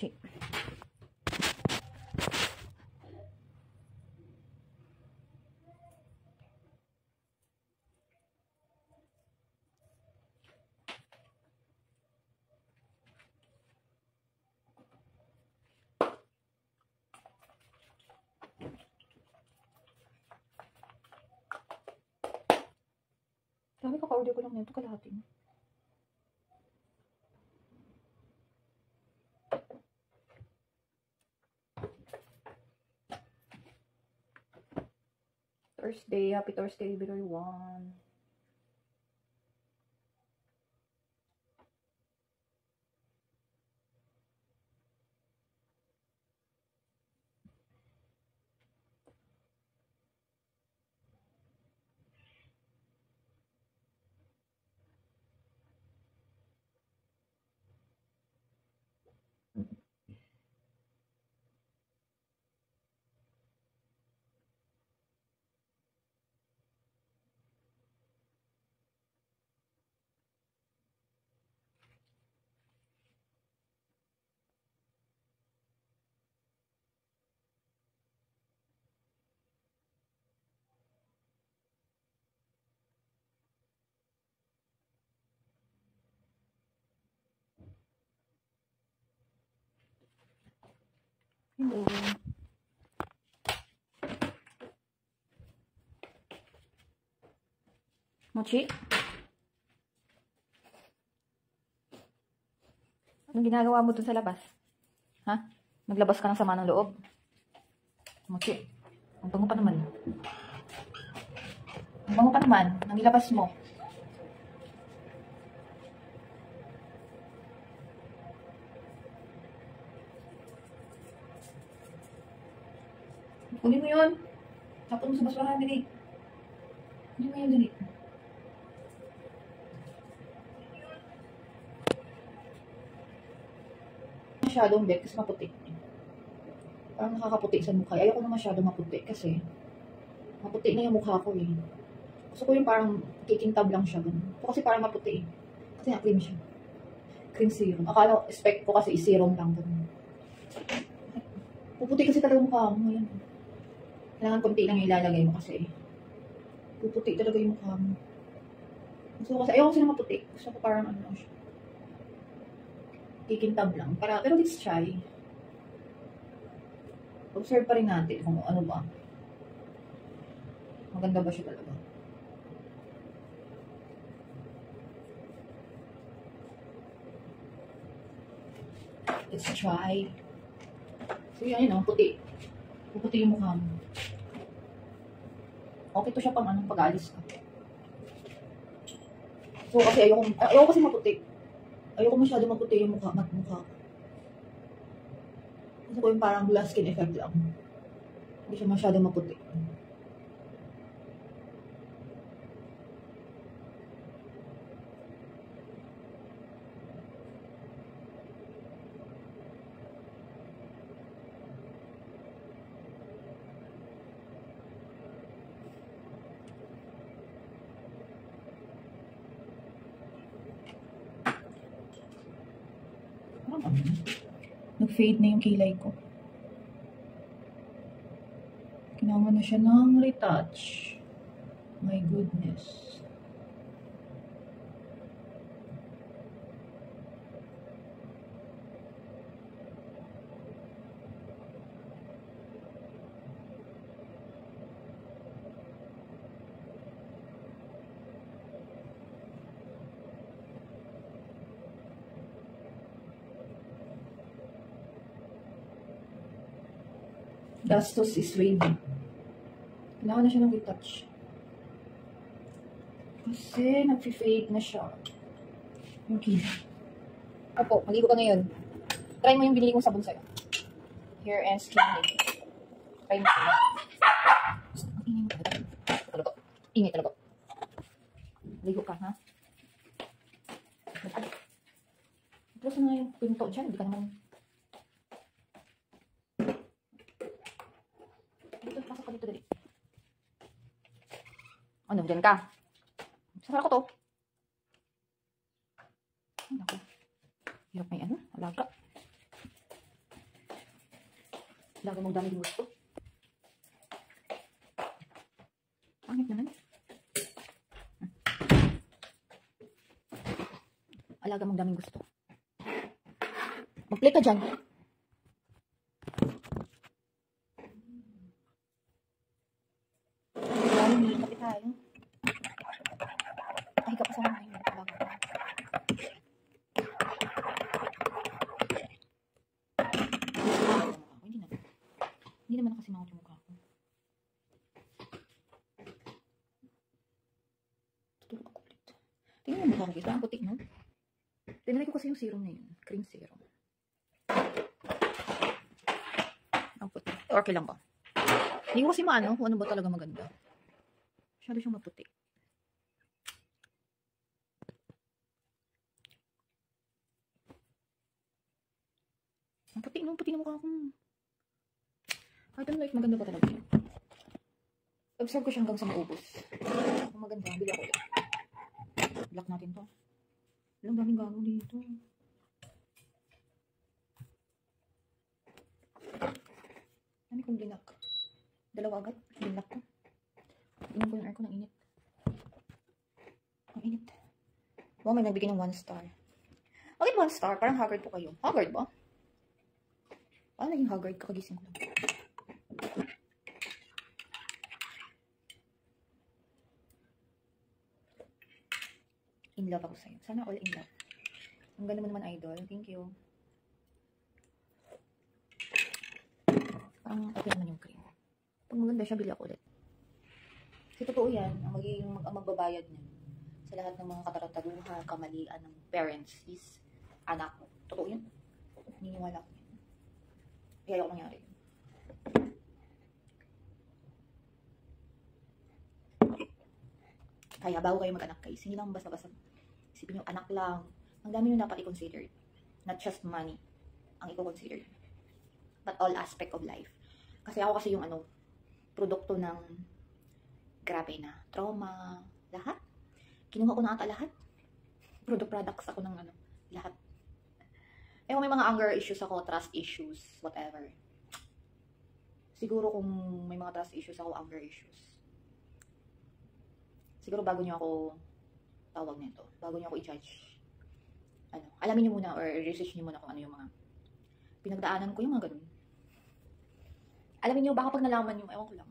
mochi. Dami kaka-order ko lang nito, kalahati na. Thursday, happy Thursday, February 1. Hello. Mochi? Anong ginagawa mo dun sa labas? Ha? Naglabas ka ng sama ng loob? Mochi, ang bango pa naman. Ang bango pa naman. Nang ilabas mo. Kunin mo yun. Tapon mo sa basurahan, dali. Kunin mo yun, dali. Masyadong bet kasi maputi. Parang nakakaputi sa mukha. Ayoko na masyadong maputi kasi maputi na yung mukha ko eh. Gusto ko yung parang kikintab lang siya. Ganun. Ito kasi parang maputi eh. Kasi na-cream siya. Cream serum. Akala, expect ko kasi i-serum lang. Ganun. Puputi kasi talaga mukha mo. Yan. Kailangan konti lang yung ilalagay mo kasi puputi talaga yung mukha mo. Gusto ko kasi, ayoko kasi na maputi. Gusto ko parang ano siya. Kikintab lang. Pero let's try. Observe pa rin natin kung ano ba. Maganda ba siya talaga. Let's try. So yun, yun, puti. Puputi yung mukha mo. Okay to siya pang anong pag-alis ka. So kasi ayoko kasi maputi. Ayoko masyado maputi yung mukha ko. Gusto ko yung parang glass skin effect lang. Hindi siya masyado maputi. Nag-fade na yung kilay ko. Kailangan na siya ng retouch. My goodness. Gastos is wavy. Kailangan na siya ng retouch. Kasi nag-fade na siya. Yung kilay. Opo, maligo ka ngayon. Try mo yung binili kong sabon sa'yo. Hair and skin lady. Try mo. Ingay talaga. Maligo ka, ha? Tapos na yung pinto dyan. Hindi ka naman. Pasok ka dito, dali. Ano, dyan ka? Sasara ko to. Ay, naku. Hirap may ano, alaga. Lagi mong dami gusto. Pangit naman. Alaga mong daming gusto. Mag-play ka dyan. Dami, kapit tayo. Ay, ka pa sa mga ngayon. Hindi naman kasi mga mukha ko. Tutulog ako ulit. Tingnan mo mukha ko guys. Ang putik, no? Tinanay ko kasi yung serum na yun. Cream serum. Ang putik. Okay lang ba? Hindi ko kasi maano kung ano ba talaga maganda. Masyado siyang maputik. Ang putik, no? Putik na mukha ko. I don't like, maganda pa talaga yun. Observe ko siya hanggang sa maubos. Kung maganda, bili ako ulit. Block natin to. Walang daming gano dito. Dami kong blinak. Dalawa agad. Blinak ko. Inom ko yung air ko ng init. Ang init. Wow, may nagbigay ng 1 star. Bakit 1 star? Parang haggard po kayo. Haggard ba? Paano naging haggard? Kakagising ko lang. In love ako sa'yo. Sana all in love. Ang ganda mo naman, idol. Thank you. Parang okay naman yung cream. Pag maganda siya, bili ako ulit. Kasi totoo yan. Ang magbabayad niya sa lahat ng mga katarataruhan, kamalian ng parents is anak mo. Totoo yun. Niniwala ko yun. Kaya ayoko nangyari yun. Kaya bago kayo mag-anak guys, hindi lang basta-basta isipin yung anak lang. Ang dami nyo dapat i-consider. Not just money ang i-consider. But all aspect of life. Kasi ako kasi yung produkto ng grabe na trauma, lahat. Kinuha ko na ata lahat. Products ako ng lahat. Eh kung may mga anger issues ako, trust issues, whatever. Siguro kung may mga trust issues ako, anger issues. Siguro bago nyo ako tawag nito, bago nyo ako i-judge, alamin nyo muna or research nyo muna kung ano yung mga pinagdaanan ko, yung mga ganun. Alamin nyo, baka pag nalaman nyo, ewan ko lang.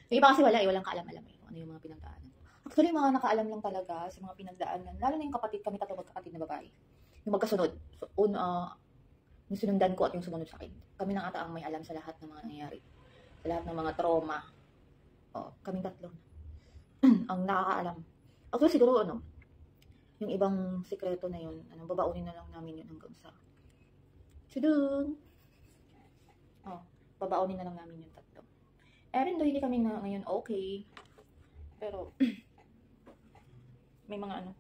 Yung iba kasi walang kaalam-alam kung ano yung mga pinagdaanan. Actually, mga nakaalam lang talaga sa mga pinagdaanan, lalo na yung kapatid, kami tatlo magkakapatid na babae. Yung magkasunod. So, yung sinundan ko at yung sumunod sa akin. Kami nang ata ang may alam sa lahat ng mga nangyayari. Sa lahat ng mga trauma. Kaming tatlo. Ang nakakaalam. Actually, siguro, yung ibang sikreto na yun, babaunin na lang namin yun hanggang sa tudung. Babaunin na lang namin yung tatlo. Even though hindi kami na ngayon okay, pero, may mga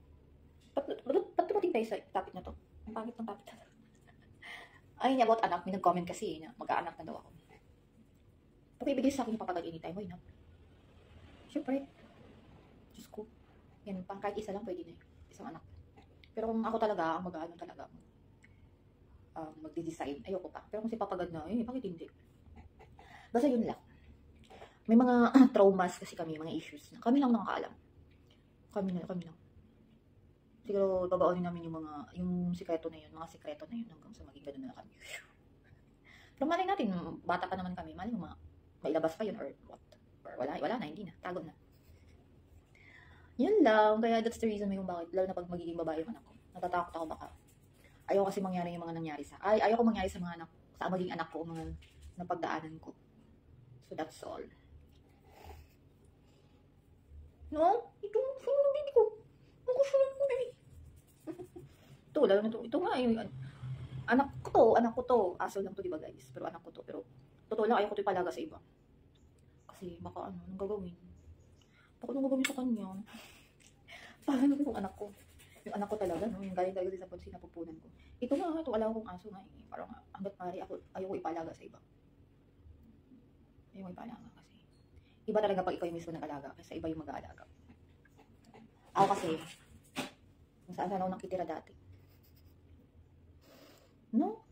ba't tumating tayo sa topic na to? Ang pangit ng topic na to. Ay, about anak, may nag-comment kasi na mag-aanak na daw ako. Pag ibigay sa akin yung papagay anytime, why not? Siyempre, Diyos ko. Yan pa, kahit isa lang pwede na yun. Isang anak. Pero kung ako talaga, ang mag-ano talaga, magde-decide, ayoko pa. Pero kung si papagad na, bakit hindi? Basta yun lang. May mga traumas kasi kami, mga issues na. Kami lang nakakaalam. Kami lang. Siguro, babaunin namin yung sikreto na yun, mga sikreto na yun, hanggang sa maging ganun na kami. Pero malay natin, bata pa naman kami, malay mo, mailabas pa yun, or what? Or wala na, hindi na, tago na. Yun lang, kaya that's the reason yung bakit, lalo na pag magiging babae yung anak ko. Natatakot ako baka. Ayaw kasi mangyari yung mga nangyari ayaw ko mangyari sa mga anak, sa maging anak ko, mga napagdaanan ko. So that's all. No? Ito yung baby ko. Ang gusto yung baby. Ito, lalo na ito. Ito nga, anak ko to. Aso lang to, diba guys? Pero anak ko to. Pero, totoo lang, ayaw ko to ipalaga sa iba. Kasi, baka anong gagawin? Baka anong gagawin sa kanya? Paano yung anak ko? Yung anak ko talaga, no? Yung galing talaga sa sinapupunan ko. Ito nga, ito, alaw kong aso nga. Parang, hanggat pari, ayaw ko ipalaga sa iba. Ayaw ko ipalaga kasi. Iba talaga pag ikaw yung mismo nag-alaga kasi iba yung mag-aalaga. Ako kasi, kung saan ako nakitira dati. No?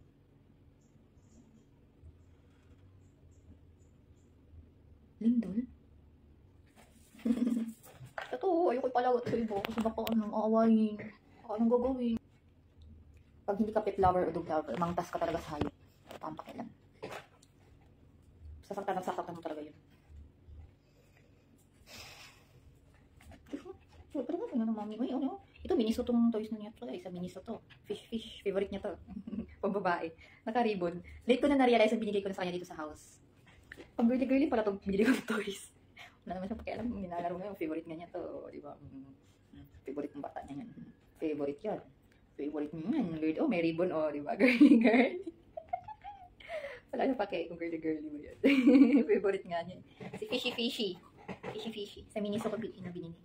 ayoko ipalawat sa iba kasi baka anong aawayin. Baka anong gagawin. Pag hindi ka pet lover o dog lover, mangtas ka talaga sa hayop. Pampakilan. Sasaktan mo talaga yun. So, pero nga, ano mami? Uy, ano? Ito, Miniso tong toys na niya. Isa Miniso to. Fish. Favorite niya to. Pambabae. Naka-ribbon. Late ko na na-realize ang binigay ko na sa kanya dito sa house. Pang girly-girly pala itong binigay ko ng toys. Wala naman siya pakialam. Nilalaro nga yung favorite nga niya to. Diba? Favorite ng bata niya yan. Favorite yan. Favorite niya yan. Oh, may ribbon. Oh, diba? Girly-girly. Wala siya pakialam kung girly-girly mo yan. Favorite nga niya. Si Fishy. Sa Miniso ko na binili.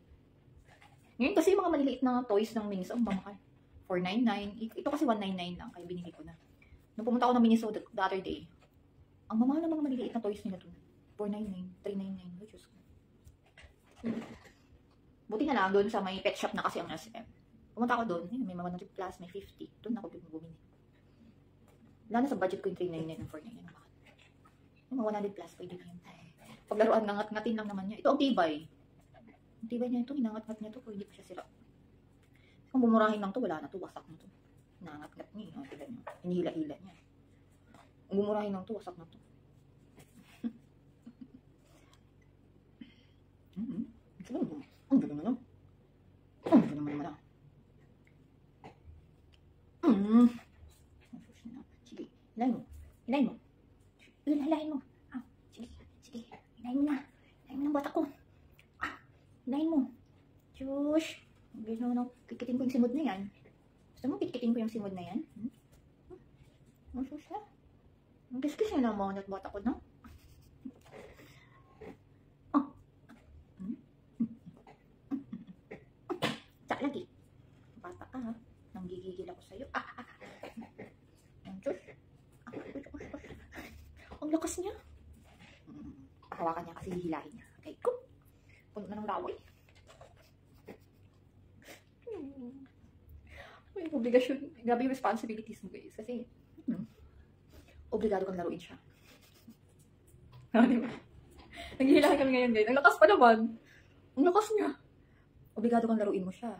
Ngayon kasi yung mga maliliit na toys ng Miniso, ang mamahal. $499. Ito kasi $199 lang, kaya binili ko na. Nung pumunta ako ng Miniso the other day, ang mamahal ng mga maliliit na toys nila doon. $499, $399. Which is buti na lang doon sa may pet shop na kasi ang SM. Pumunta ako doon, may mga 100 plus, may 50. Doon ako bumili. Wala na sa budget ko yung $399 and $499. Yung mga 100 plus, pwede na yun. Paglaruan, nangat-ngatin lang naman niya. Ito ang tibay. Ang tibay niya ito, hinangat-ngat niya ito, kung hindi pa siya sira. Kung bumurahin lang to, wala na to, wasak na to. Hinangat-ngat niya, tignan niya. Hinihila-hila niya. Kung bumurahin lang to, wasak na to. Ang ganda naman. Ang ganda naman. Sige, hilahin mo. Hilahin mo. Hilahin mo. Sige. Hilahin mo na. Hilahin mo ng bata ko. Hilahin mo. Diyos. Gusto mo na, kikitin ko yung simod na yan. Gusto mo, kikitin ko yung simod na yan? Ang susa. Ang kiskis na lang mga bata ko, no? Tsak lagi. Bata ka, ha? Nanggigigil ako sa'yo. Ang Diyos. Ang lakas niya. Hawakan niya kasi hihilahin niya. Okay, go. Puno na ng laway. May obligasyon. Grabe yung responsibilities mo, guys. Kasi, obligado kang laruin siya. Diba? Naghihilahin kami ngayon, guys. Ang lakas pa naman. Ang lakas niya. Obligado kang laruin mo siya.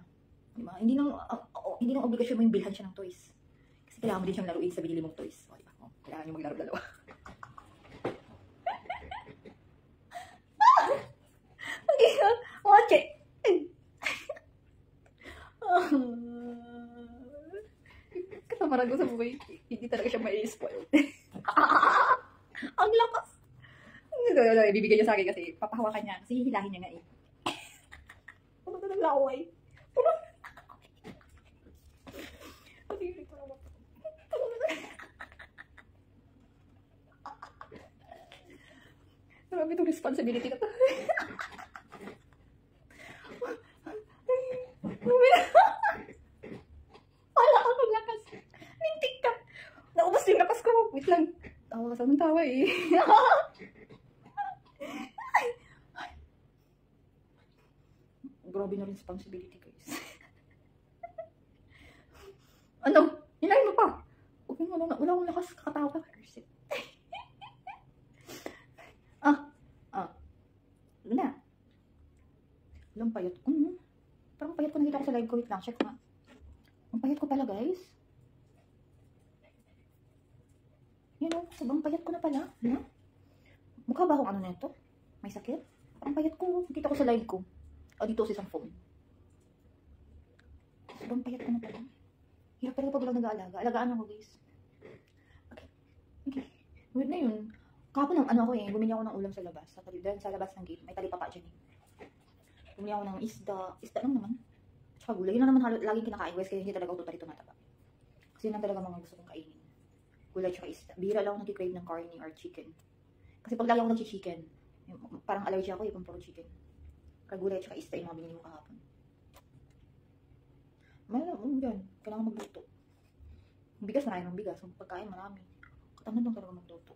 Diba? Hindi nang obligasyon mo yung bilhan siya ng toys. Kasi kailangan mo din siyang laruin sa binili mong toys. O, diba? O, kailangan niyo maglaro dalawa. Watch it! Kasamaran ko sa buhay, hindi talaga siya mai-spoil. Ang lakas! Ibibigay niya sa akin kasi papahawakan niya. Kasi hihilahin niya nga eh. Puno ka ng laway. Puno. Marami itong responsibility na to. Wala akong lakas. Mintik ka. Naubos yung lakas ko. Wait lang. Tawa ka sa tawa eh. Grabe na responsibility, guys. Ano? Hilahin mo pa. Huwag mo wala akong lakas. Kakatawa ka. Ano na? Walang payat. Parang payat ko nakita ko sa live ko. Wait lang. Check nga. Ang payat ko pala, guys. Yan o. Sabang payat ko na pala. Ano? Mukha ba akong ano na ito? May sakit? Ang payat ko. Nakita ko sa live ko. O dito sa isang phone. Sabang payat ko na pala. Hirap talaga pag walang nag-aalaga. Alagaan ako, guys. Okay. Wait na yun. Kahapon ng ano ako eh. Bumili ako ng ulam sa labas. Sa labas ng gate. May talipapa dyan eh. Bumili ako ng isda. Isda lang naman. Tsaka gulay. Yun na naman laging kinakain, guys. Kaya hindi talaga ako tumataba. Kasi yun lang talaga mga gusto kong kainin. Gulay tsaka isda. Bihira lang ako nag-crave ng carne or chicken. Kasi pag lagi ako nag-chicken, parang allergy ako eh kung puro chicken. Kaya gulay tsaka isda yung mga binili ko kahapon. Mayroon dyan. Kailangan magluto. Bigas, marami ng bigas. Pagkain, marami. Katamad lang talaga magluto.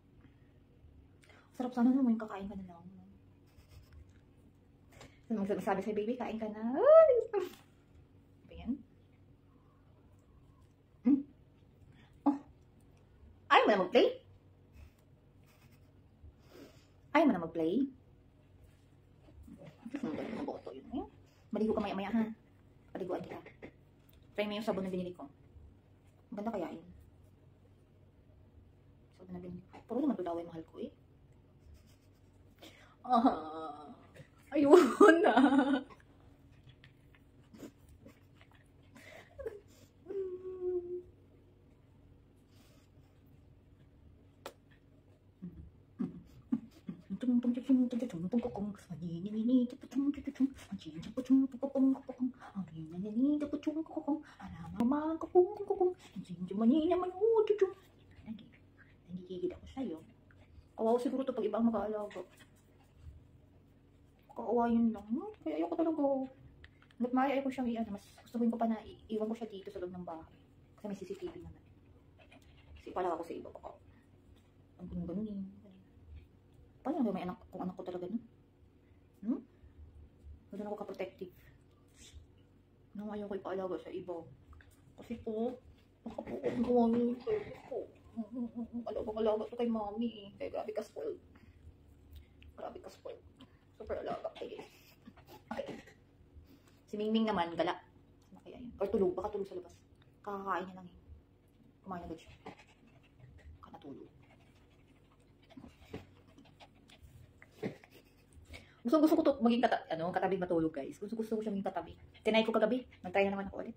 Sarap sana naman yung kakain ka na lang. Magsabi sa'yo, baby, kain ka na. Ayan. Oh. Ayaw mo na mag-play? Ayaw mo na mag-play? Ang galing na boto yun. Maligo ka maya-maya ha. Paliguan kita. Try mo yung sabon na binili ko. Maganda kaya yun. Sabon na binili ko. Puro naman ito daw ay mahal ko eh. Ayun na. Nagigigil ako sa'yo. Kawawa siguro ito pag ibang mag-aalaga. Kaawayin lang. Kaya ayoko talaga. Hanggat maaari ayoko siyang iyan. Mas gustuhin ko pa na iwan ko siya dito sa loob ng bahay. Kasi may CCTV naman. Kasi pala ako sa iba baka. Ang ganun eh. Paano may anak kung anak ko talaga no? Wala na ako ka-protective. Nang ayaw ko ipaalaga sa iba. Kasi po, baka po kung gawin ko. Alaga to kay mami eh. Kaya grabe ka spoiled. Grabe ka spoiled. Super alaga kayo. Okay. Si Mingming naman, gala. Ano kaya yun? Or tulog. Baka tulog sa labas. Kakakain niya lang eh. Kumain agad siya. Baka natulog. Gusto ko to maging katabi matulog guys. Gusto ko siya maging katabi. Tinay ko kagabi. Nag-try na naman ako ulit.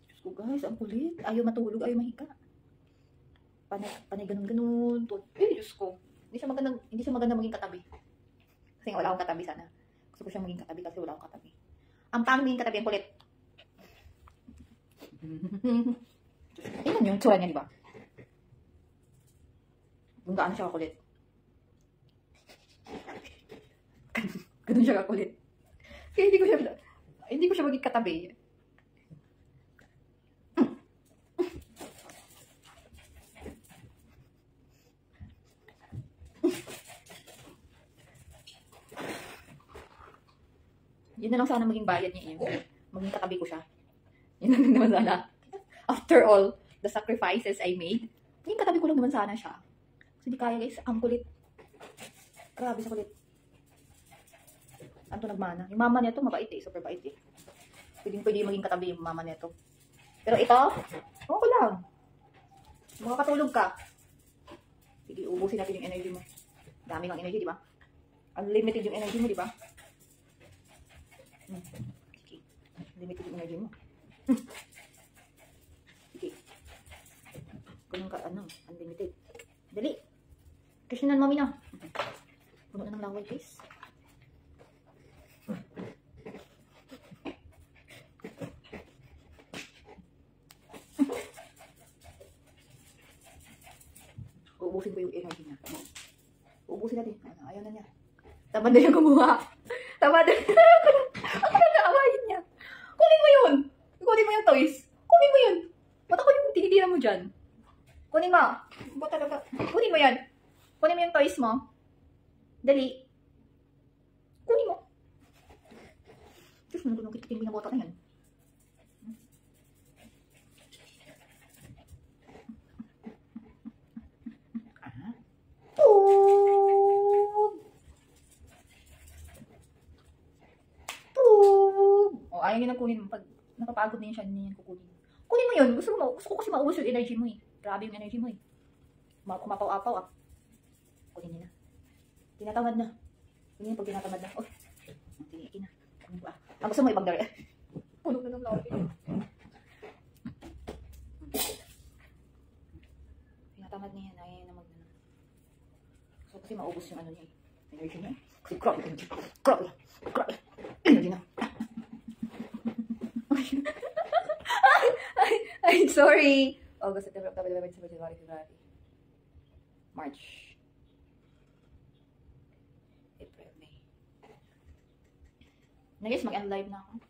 Diyos ko guys, ang kulit. Ayaw matulog, ayaw mahiga. Panay ganun-ganun. Diyos ko. Hindi siya maganda maging katabi. Kasi wala akong katabi sana. Gusto ko siya maging katabi kasi wala akong katabi. Ang pangit maging katabi, ang kulit. Tingnan yung tsura niya, di ba? Kung gaano siya kakulit. Ganun siya kakulit. Kaya hindi ko siya maging katabi. Yun na lang sana maging bayad niya yun. Maging katabi ko siya. Yun lang naman sana. After all the sacrifices I made, maging katabi ko lang naman sana siya. Kasi di kaya guys, ang kulit. Grabe sa kulit. Ano to nagmana? Yung mama niya to mabait eh, super bait eh. Pwede maging katabi yung mama niya to. Pero ito, okay lang. Makakatulog ka. Sige, ubusin natin yung energy mo. Dami ng energy, di ba? Unlimited yung energy mo, di ba? Sige. Unlimited yung energy mo. Sige. Ganun ka, unlimited. Dali. Kasi nan, mami na. Puno na ng laway, guys. Uubusin ko yung energy niya. Uubusin natin. Ayaw na niya. Tamad na siya kumuha. Tamad na siya. Ako na naawayin niya. Kunin mo yun. Kunin mo yung toys. Kunin mo yun. Ba't ako yung tinitira mo dyan? Kunin mo. Ba't talaga? Kunin mo yan. Kunin mo yung toys mo. Dali. Kunin mo. Diyos, nung kikiting binabota na yan. Ayaw niya na kunin mo. Pag napapagod na yun siya, hindi niya kukunin. Kunin mo yun. Gusto ko kasi maubos yung energy mo eh. Grabe yung energy mo eh. Kumapaw-apaw ah. Kunin niya na. Tinatamad na. Kunin niya pag tinatamad na. Oh, tiniikin na. Kunin ko ah. Gusto mo ibang dari. Puno na ng laway. Tinatamad niya yan. Ayaw na magna. So kasi maubos yung niya eh. Energy niya. Kasi grabe energy. Grabe. Energy na. Ay, sorry. August, September, October, November, December, January, February. March. April, May. Na guys, mag-end live na ako.